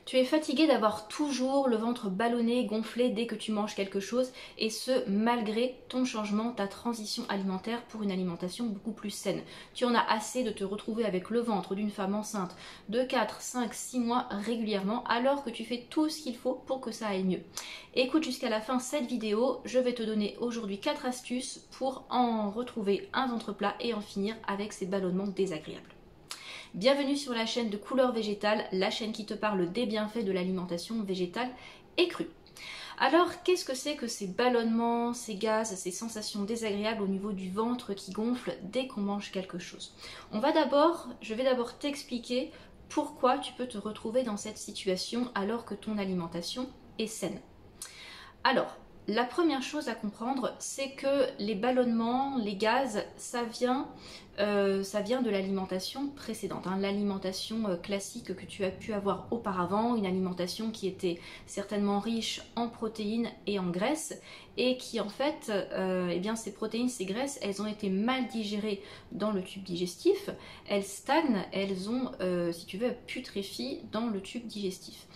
Tu es fatigué d'avoir toujours le ventre ballonné, gonflé dès que tu manges quelque chose, et ce malgré ton changement, ta transition alimentaire pour une alimentation beaucoup plus saine. Tu en as assez de te retrouver avec le ventre d'une femme enceinte de 4, 5, 6 mois régulièrement alors que tu fais tout ce qu'il faut pour que ça aille mieux. Écoute jusqu'à la fin cette vidéo, je vais te donner aujourd'hui 4 astuces pour en retrouver un ventre plat et en finir avec ces ballonnements désagréables. Bienvenue sur la chaîne de Couleur Végétale, la chaîne qui te parle des bienfaits de l'alimentation végétale et crue. Alors, qu'est-ce que c'est que ces ballonnements, ces gaz, ces sensations désagréables au niveau du ventre qui gonfle dès qu'on mange quelque chose? Je vais d'abord t'expliquer pourquoi tu peux te retrouver dans cette situation alors que ton alimentation est saine. Alors, la première chose à comprendre, c'est que les ballonnements, les gaz, ça vient de l'alimentation précédente, hein, l'alimentation classique que tu as pu avoir auparavant, une alimentation qui était certainement riche en protéines et en graisses, et qui en fait, eh bien, ces protéines, ces graisses, elles ont été mal digérées dans le tube digestif, elles stagnent, elles ont, si tu veux, putréfient dans le tube digestif.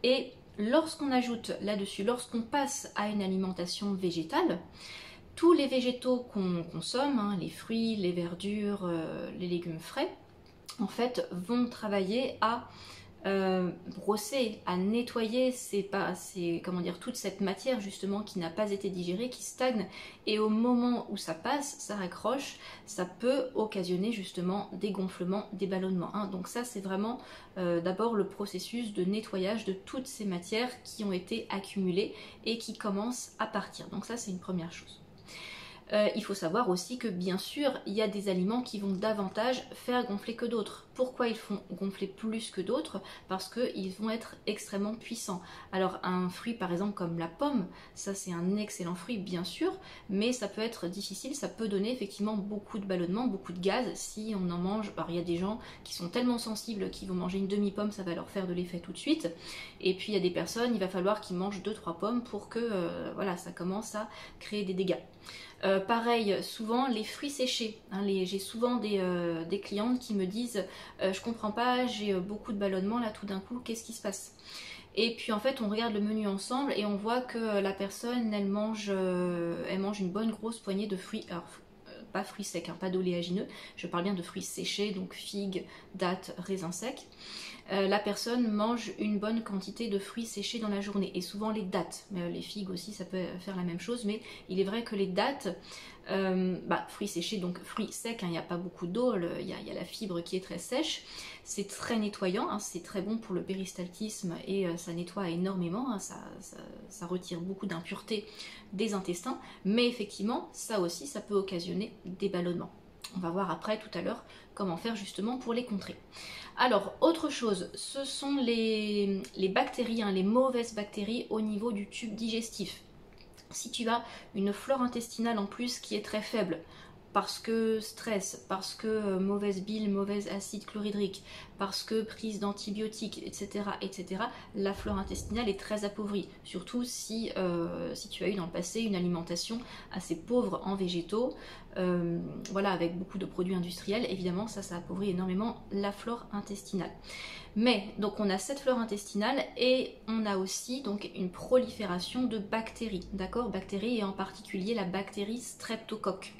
Et lorsqu'on ajoute là-dessus, lorsqu'on passe à une alimentation végétale, tous les végétaux qu'on consomme, hein, les fruits, les verdures, les légumes frais, en fait, vont travailler à brosser, à nettoyer toute cette matière justement qui n'a pas été digérée, qui stagne, et au moment où ça passe, ça raccroche, ça peut occasionner justement des gonflements, des ballonnements, hein. Donc ça c'est vraiment d'abord le processus de nettoyage de toutes ces matières qui ont été accumulées et qui commencent à partir. Donc ça c'est une première chose. Il faut savoir aussi que bien sûr, il y a des aliments qui vont davantage faire gonfler que d'autres. Pourquoi ils font gonfler plus que d'autres? Parce qu'ils vont être extrêmement puissants. Alors un fruit par exemple comme la pomme, ça c'est un excellent fruit bien sûr, mais ça peut être difficile, ça peut donner effectivement beaucoup de ballonnements, beaucoup de gaz si on en mange. Alors il y a des gens qui sont tellement sensibles qu'ils vont manger une demi-pomme, ça va leur faire de l'effet tout de suite. Et puis il y a des personnes, il va falloir qu'ils mangent 2-3 pommes pour que voilà, ça commence à créer des dégâts. Pareil, souvent les fruits séchés, hein, j'ai souvent des clientes qui me disent je comprends pas, j'ai beaucoup de ballonnements là tout d'un coup, qu'est-ce qui se passe? Et puis en fait on regarde le menu ensemble et on voit que la personne elle mange une bonne grosse poignée de fruits, alors pas fruits secs, hein, pas d'oléagineux, je parle bien de fruits séchés, donc figues, dattes, raisins secs. La personne mange une bonne quantité de fruits séchés dans la journée, et souvent les dattes, mais les figues aussi ça peut faire la même chose, mais il est vrai que les dattes, fruits séchés, donc fruits secs, hein, il n'y a pas beaucoup d'eau, il y a la fibre qui est très sèche, c'est très nettoyant, hein, c'est très bon pour le péristaltisme et ça nettoie énormément, hein, ça retire beaucoup d'impuretés des intestins, mais effectivement ça aussi ça peut occasionner des ballonnements. On va voir après tout à l'heure comment faire justement pour les contrer. Alors, autre chose, ce sont les bactéries, hein, les mauvaises bactéries au niveau du tube digestif. Si tu as une flore intestinale en plus qui est très faible, parce que stress, parce que mauvaise bile, mauvais acide chlorhydrique, parce que prise d'antibiotiques, etc., la flore intestinale est très appauvrie. Surtout si tu as eu dans le passé une alimentation assez pauvre en végétaux, voilà, avec beaucoup de produits industriels, évidemment ça appauvrit énormément la flore intestinale. Mais donc on a cette flore intestinale et on a aussi donc une prolifération de bactéries, d'accord, bactéries et en particulier la bactérie streptocoque.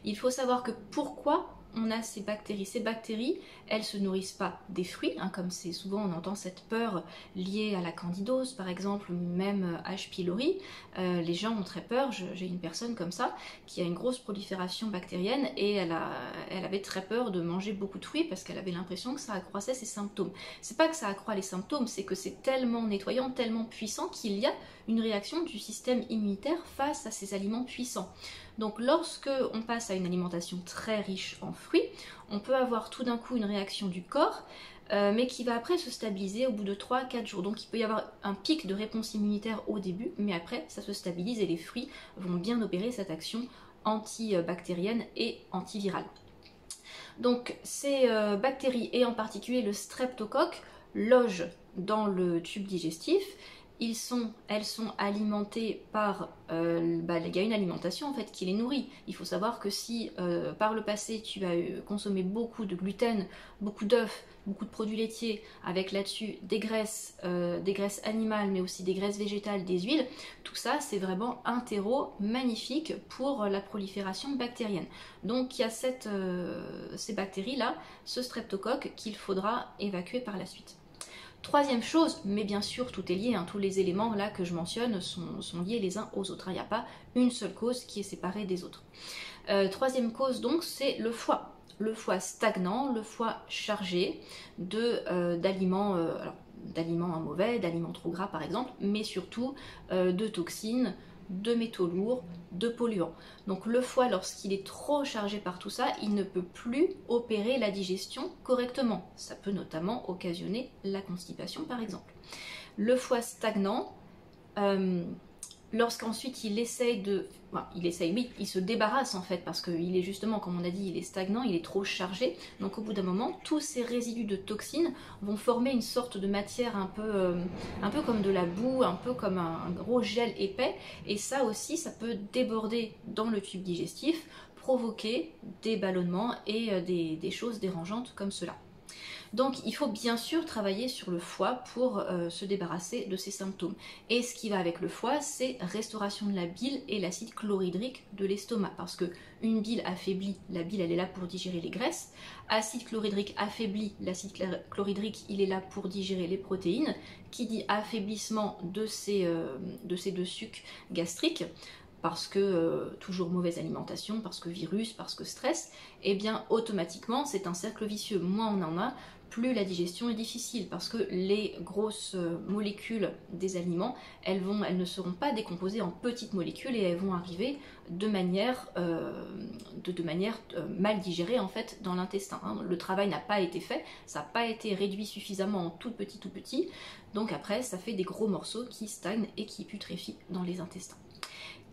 Il faut savoir que pourquoi on a ces bactéries. Ces bactéries, elles ne se nourrissent pas des fruits, hein, comme c'est souvent on entend cette peur liée à la candidose par exemple, même H. pylori. Les gens ont très peur, j'ai une personne comme ça qui a une grosse prolifération bactérienne et elle avait très peur de manger beaucoup de fruits parce qu'elle avait l'impression que ça accroissait ses symptômes. C'est pas que ça accroît les symptômes, c'est que c'est tellement nettoyant, tellement puissant qu'il y a une réaction du système immunitaire face à ces aliments puissants. Donc lorsque on passe à une alimentation très riche en fruits, on peut avoir tout d'un coup une réaction du corps, mais qui va après se stabiliser au bout de 3-4 jours. Donc il peut y avoir un pic de réponse immunitaire au début, mais après ça se stabilise et les fruits vont bien opérer cette action antibactérienne et antivirale. Donc ces bactéries, et en particulier le streptocoque, logent dans le tube digestif elles sont alimentées par, il y a une alimentation en fait qui les nourrit. Il faut savoir que si par le passé tu as consommé beaucoup de gluten, beaucoup d'œufs, beaucoup de produits laitiers, avec là-dessus des graisses animales, mais aussi des graisses végétales, des huiles, tout ça c'est vraiment un terreau magnifique pour la prolifération bactérienne. Donc il y a ces bactéries-là, ce streptocoque qu'il faudra évacuer par la suite. Troisième chose, mais bien sûr tout est lié, hein, tous les éléments là que je mentionne sont liés les uns aux autres, il n'y a pas une seule cause qui est séparée des autres. Troisième cause donc c'est le foie. Le foie stagnant, le foie chargé d'aliments mauvais, d'aliments trop gras par exemple, mais surtout de toxines, de métaux lourds, de polluants. Donc le foie, lorsqu'il est trop chargé par tout ça, il ne peut plus opérer la digestion correctement. Ça peut notamment occasionner la constipation par exemple. Le foie stagnant, lorsqu'ensuite il essaye il se débarrasse en fait, parce qu'il est justement, comme on a dit, il est stagnant, il est trop chargé, donc au bout d'un moment, tous ces résidus de toxines vont former une sorte de matière un peu comme de la boue, un peu comme un gros gel épais, et ça aussi, ça peut déborder dans le tube digestif, provoquer des ballonnements et des choses dérangeantes comme cela. Donc il faut bien sûr travailler sur le foie pour se débarrasser de ces symptômes. Et ce qui va avec le foie, c'est restauration de la bile et l'acide chlorhydrique de l'estomac. Parce que une bile affaiblie, la bile elle est là pour digérer les graisses. Acide chlorhydrique affaibli, l'acide chlorhydrique il est là pour digérer les protéines. Qui dit affaiblissement de ces deux sucs gastriques, parce que toujours mauvaise alimentation, parce que virus, parce que stress, et bien automatiquement c'est un cercle vicieux. Moins on en a, plus la digestion est difficile, parce que les grosses molécules des aliments, elles ne seront pas décomposées en petites molécules et elles vont arriver de manière mal digérée en fait dans l'intestin. Hein. Le travail n'a pas été fait, ça n'a pas été réduit suffisamment en tout petit, donc après ça fait des gros morceaux qui stagnent et qui putréfient dans les intestins.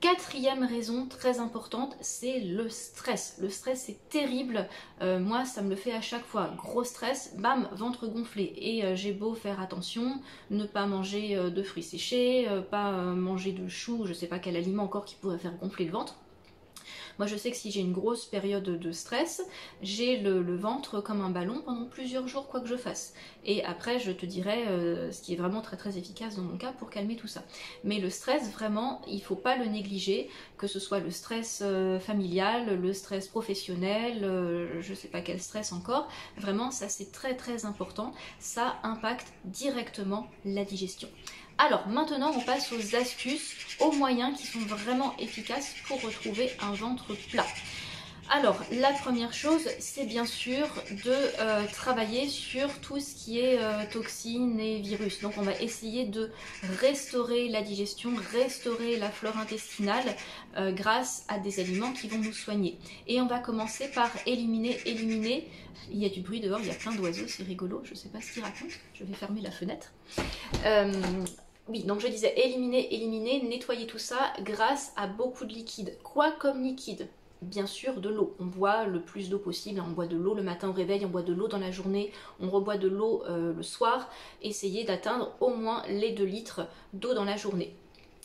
Quatrième raison très importante, c'est le stress. Le stress c'est terrible, moi ça me le fait à chaque fois. Gros stress, bam, ventre gonflé. Et j'ai beau faire attention, ne pas manger de fruits séchés, pas manger de choux, je sais pas quel aliment encore qui pourrait faire gonfler le ventre. Moi je sais que si j'ai une grosse période de stress, j'ai le ventre comme un ballon pendant plusieurs jours quoi que je fasse. Et après je te dirai ce qui est vraiment très efficace dans mon cas pour calmer tout ça. Mais le stress vraiment, il ne faut pas le négliger, que ce soit le stress familial, le stress professionnel, je sais pas quel stress encore. Vraiment ça c'est très important, ça impacte directement la digestion. Alors maintenant on passe aux astuces, aux moyens qui sont vraiment efficaces pour retrouver un ventre plat. Alors la première chose c'est bien sûr de travailler sur tout ce qui est toxines et virus. Donc on va essayer de restaurer la digestion, restaurer la flore intestinale grâce à des aliments qui vont nous soigner. Et on va commencer par éliminer. Il y a du bruit dehors, il y a plein d'oiseaux, c'est rigolo, je ne sais pas ce qu'ils racontent, je vais fermer la fenêtre. Oui, donc je disais éliminer, nettoyer tout ça grâce à beaucoup de liquide. Quoi comme liquide? Bien sûr de l'eau. On boit le plus d'eau possible, on boit de l'eau le matin au réveil, on boit de l'eau dans la journée, on reboit de l'eau le soir. Essayez d'atteindre au moins les 2 litres d'eau dans la journée.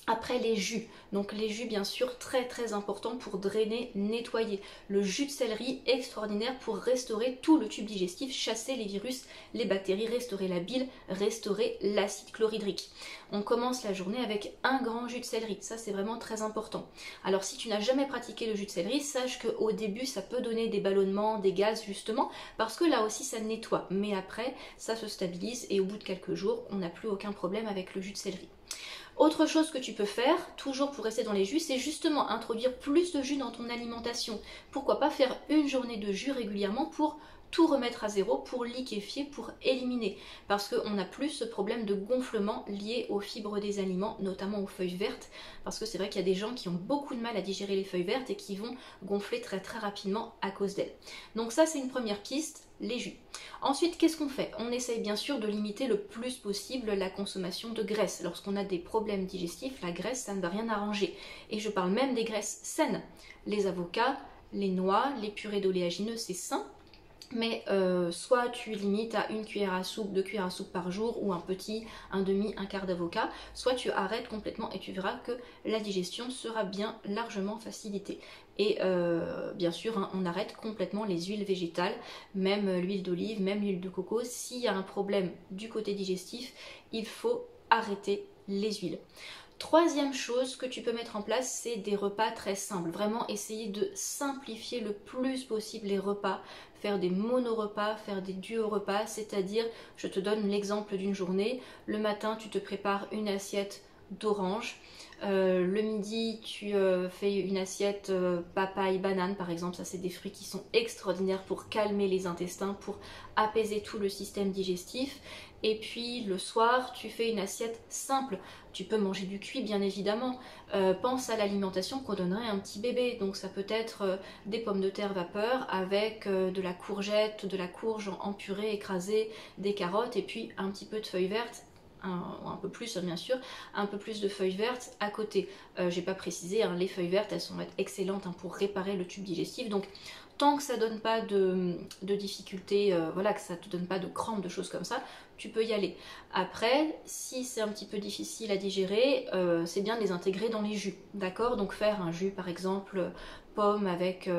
Après les jus, donc les jus bien sûr très important pour drainer, nettoyer. Le jus de céleri extraordinaire pour restaurer tout le tube digestif, chasser les virus, les bactéries, restaurer la bile, restaurer l'acide chlorhydrique. On commence la journée avec un grand jus de céleri, ça c'est vraiment très important. Alors si tu n'as jamais pratiqué le jus de céleri, sache qu'au début ça peut donner des ballonnements, des gaz justement, parce que là aussi ça nettoie, mais après ça se stabilise et au bout de quelques jours on n'a plus aucun problème avec le jus de céleri. Autre chose que tu peux faire, toujours pour rester dans les jus, c'est justement introduire plus de jus dans ton alimentation. Pourquoi pas faire une journée de jus régulièrement pour tout remettre à zéro, pour liquéfier, pour éliminer. Parce qu'on n'a plus ce problème de gonflement lié aux fibres des aliments, notamment aux feuilles vertes. Parce que c'est vrai qu'il y a des gens qui ont beaucoup de mal à digérer les feuilles vertes et qui vont gonfler très rapidement à cause d'elles. Donc ça c'est une première piste. Les jus. Ensuite, qu'est-ce qu'on fait? On essaye bien sûr de limiter le plus possible la consommation de graisse. Lorsqu'on a des problèmes digestifs, la graisse, ça ne va rien arranger. Et je parle même des graisses saines. Les avocats, les noix, les purées d'oléagineux, c'est sain. Mais soit tu limites à 1 cuillère à soupe, 2 cuillères à soupe par jour, ou un petit, un demi, un quart d'avocat, soit tu arrêtes complètement et tu verras que la digestion sera bien largement facilitée. Et bien sûr, hein, on arrête complètement les huiles végétales, même l'huile d'olive, même l'huile de coco. S'il y a un problème du côté digestif, il faut arrêter les huiles. Troisième chose que tu peux mettre en place, c'est des repas très simples. Vraiment essayer de simplifier le plus possible les repas, faire des mono-repas, faire des duo-repas, c'est-à-dire, je te donne l'exemple d'une journée, le matin tu te prépares une assiette d'orange, le midi tu fais une assiette papaye, banane par exemple, ça c'est des fruits qui sont extraordinaires pour calmer les intestins, pour apaiser tout le système digestif. Et puis le soir tu fais une assiette simple, tu peux manger du cuit bien évidemment, pense à l'alimentation qu'on donnerait à un petit bébé, donc ça peut être des pommes de terre vapeur avec de la courgette, de la courge en purée écrasée, des carottes et puis un petit peu de feuilles vertes, un peu plus bien sûr, un peu plus de feuilles vertes à côté. J'ai pas précisé, hein, les feuilles vertes elles sont excellentes hein, pour réparer le tube digestif, donc tant que ça donne pas de difficultés, voilà, que ça te donne pas de crampes, de choses comme ça, tu peux y aller. Après, si c'est un petit peu difficile à digérer, c'est bien de les intégrer dans les jus, d'accord? Donc faire un jus par exemple pomme avec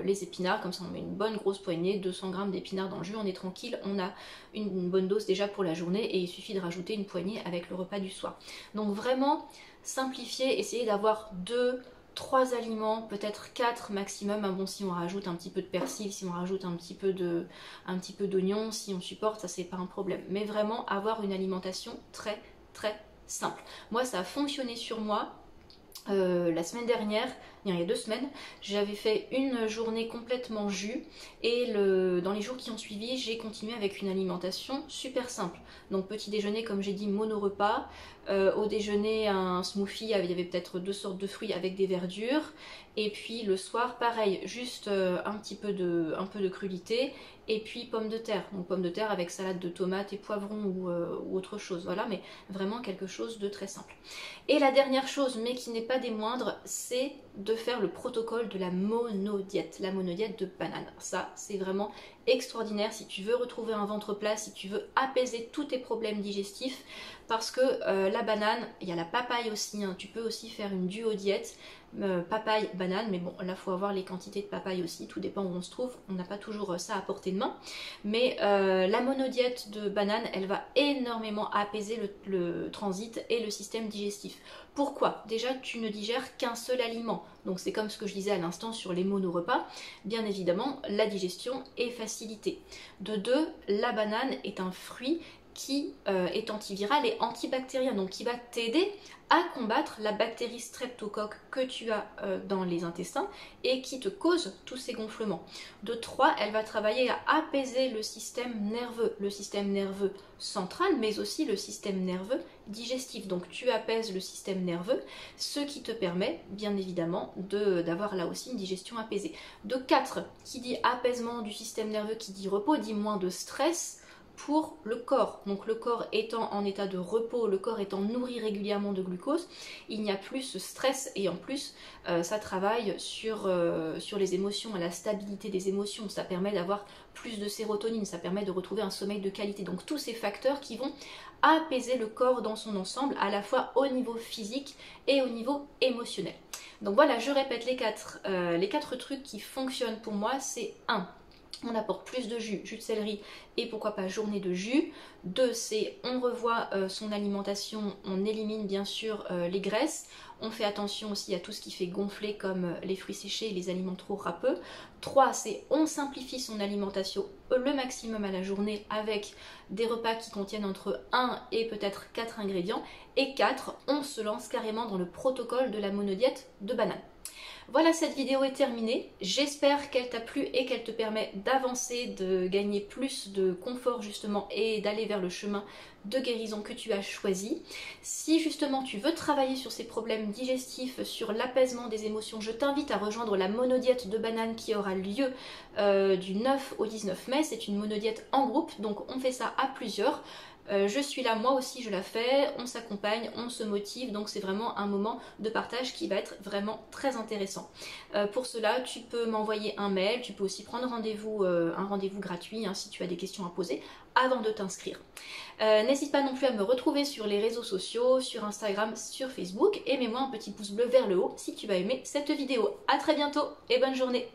les épinards, comme ça on met une bonne grosse poignée, 200 g d'épinards dans le jus, on est tranquille, on a une bonne dose déjà pour la journée et il suffit de rajouter une poignée avec le repas du soir. Donc vraiment simplifier, essayer d'avoir 3 aliments, peut-être 4 maximum. Bon, si on rajoute un petit peu de persil, si on rajoute un petit peu d'oignon, si on supporte, ça c'est pas un problème. Mais vraiment avoir une alimentation très très simple. Moi ça a fonctionné sur moi. La semaine dernière, il y a 2 semaines, j'avais fait une journée complètement jus et dans les jours qui ont suivi, j'ai continué avec une alimentation super simple. Donc petit déjeuner, comme j'ai dit, mono-repas. Au déjeuner, un smoothie, il y avait peut-être 2 sortes de fruits avec des verdures. Et puis le soir, pareil, juste un peu de crudité. Et puis pommes de terre. Donc pommes de terre avec salade de tomates et poivrons ou autre chose. Voilà, mais vraiment quelque chose de très simple. Et la dernière chose, mais qui n'est pas des moindres, c'est de faire le protocole de la monodiète. La monodiète de banane. Ça, c'est vraiment extraordinaire si tu veux retrouver un ventre plat, si tu veux apaiser tous tes problèmes digestifs. Parce que la banane, il y a la papaye aussi, hein, tu peux aussi faire une duo diète, papaye, banane, mais bon là il faut avoir les quantités de papaye aussi, tout dépend où on se trouve, on n'a pas toujours ça à portée de main. Mais la monodiète de banane, elle va énormément apaiser le transit et le système digestif. Pourquoi? Déjà tu ne digères qu'un seul aliment, donc c'est comme ce que je disais à l'instant sur les mono-repas, bien évidemment la digestion est facilitée. De deux, la banane est un fruit qui est antiviral et antibactérien, donc qui va t'aider à combattre la bactérie streptocoque que tu as dans les intestins et qui te cause tous ces gonflements. De 3, elle va travailler à apaiser le système nerveux central, mais aussi le système nerveux digestif. Donc tu apaises le système nerveux, ce qui te permet bien évidemment d'avoir là aussi une digestion apaisée. De 4, qui dit apaisement du système nerveux, qui dit repos, dit moins de stress pour le corps. Donc le corps étant en état de repos, le corps étant nourri régulièrement de glucose, il n'y a plus ce stress et en plus ça travaille sur les émotions, la stabilité des émotions, ça permet d'avoir plus de sérotonine, ça permet de retrouver un sommeil de qualité. Donc tous ces facteurs qui vont apaiser le corps dans son ensemble, à la fois au niveau physique et au niveau émotionnel. Donc voilà, je répète les quatre trucs qui fonctionnent pour moi, c'est 1. On apporte plus de jus, jus de céleri et pourquoi pas journée de jus. 2, c'est on revoit son alimentation, on élimine bien sûr les graisses. On fait attention aussi à tout ce qui fait gonfler comme les fruits séchés et les aliments trop râpeux. 3, c'est on simplifie son alimentation le maximum à la journée avec des repas qui contiennent entre 1 et peut-être 4 ingrédients. Et 4, on se lance carrément dans le protocole de la monodiète de banane. Voilà, cette vidéo est terminée. J'espère qu'elle t'a plu et qu'elle te permet d'avancer, de gagner plus de confort justement et d'aller vers le chemin de guérison que tu as choisi. Si justement tu veux travailler sur ces problèmes digestifs, sur l'apaisement des émotions, je t'invite à rejoindre la monodiète de banane qui aura lieu du 9 au 19 mai. C'est une monodiète en groupe, donc on fait ça à plusieurs. Je suis là, moi aussi je la fais, on s'accompagne, on se motive, donc c'est vraiment un moment de partage qui va être vraiment très intéressant. Pour cela, tu peux m'envoyer un mail, tu peux aussi prendre rendez-vous, un rendez-vous gratuit hein, si tu as des questions à poser avant de t'inscrire. N'hésite pas non plus à me retrouver sur les réseaux sociaux, sur Instagram, sur Facebook, et mets-moi un petit pouce bleu vers le haut si tu as aimé cette vidéo. A très bientôt et bonne journée.